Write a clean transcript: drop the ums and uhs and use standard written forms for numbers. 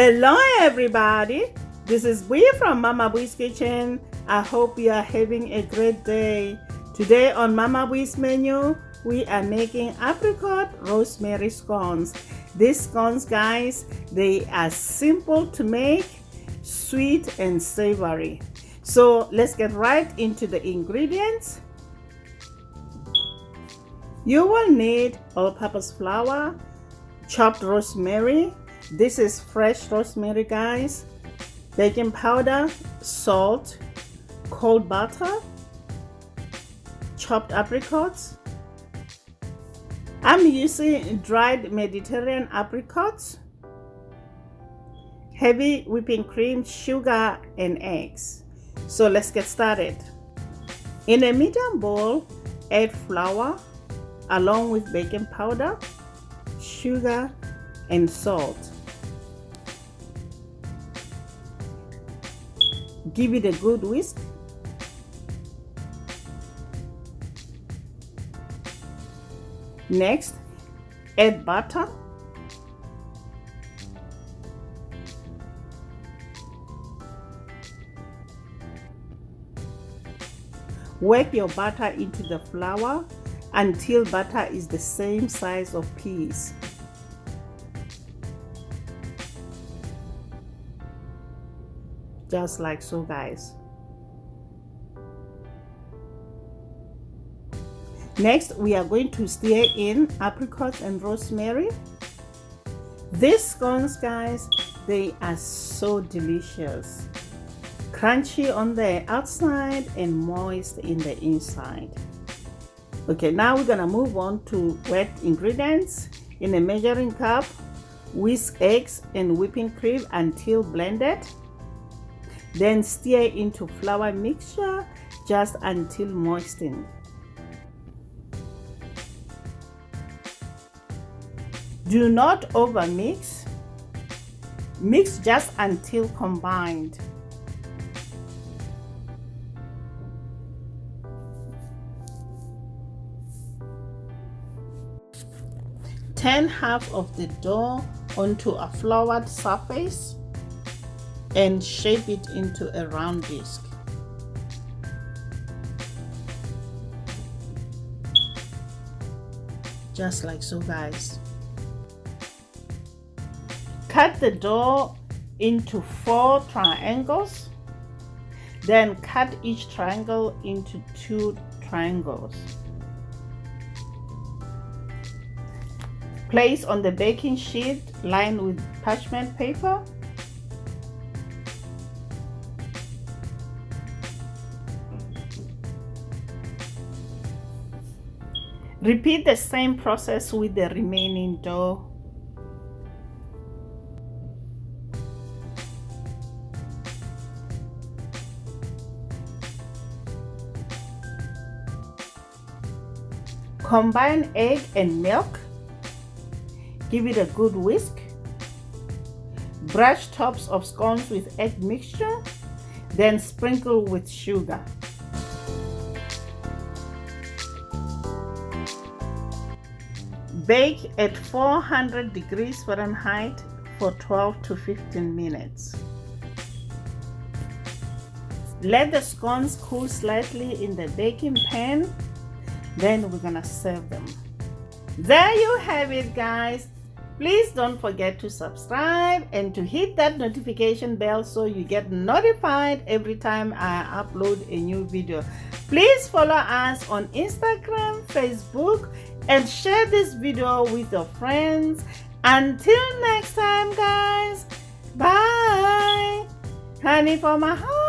Hello everybody, this is Bui from Mama Bui's Kitchen. I hope you are having a great day. Today on Mama Bui's menu, we are making apricot rosemary scones. These scones, guys, they are simple to make, sweet and savory. So let's get right into the ingredients. You will need all-purpose flour, chopped rosemary. This is fresh rosemary, guys. Baking powder, salt, cold butter, chopped apricots. I'm using dried Mediterranean apricots, heavy whipping cream, sugar, and eggs. So let's get started. In a medium bowl, add flour along with baking powder, sugar, and salt. Give it a good whisk. Next, add butter. Work your butter into the flour until butter is the same size of peas. Just like so, guys. Next, we are going to stir in apricots and rosemary. These scones, guys, they are so delicious. Crunchy on the outside and moist in the inside. Okay, now we're gonna move on to wet ingredients. In a measuring cup, whisk eggs and whipping cream until blended. Then stir into flour mixture just until moistened. Do not over mix. Mix just until combined. Turn half of the dough onto a floured surface and shape it into a round disc. Just like so, guys. Cut the dough into 4 triangles. Then cut each triangle into 2 triangles. Place on the baking sheet lined with parchment paper. Repeat the same process with the remaining dough. Combine egg and milk. Give it a good whisk. Brush tops of scones with egg mixture, then sprinkle with sugar. Bake at 400 degrees Fahrenheit for 12 to 15 minutes. Let the scones cool slightly in the baking pan, then we're gonna serve them. There you have it, guys. Please don't forget to subscribe and to hit that notification bell so you get notified every time I upload a new video. Please follow us on Instagram, Facebook, and share this video with your friends. Until next time, guys. Bye. Honey for my heart.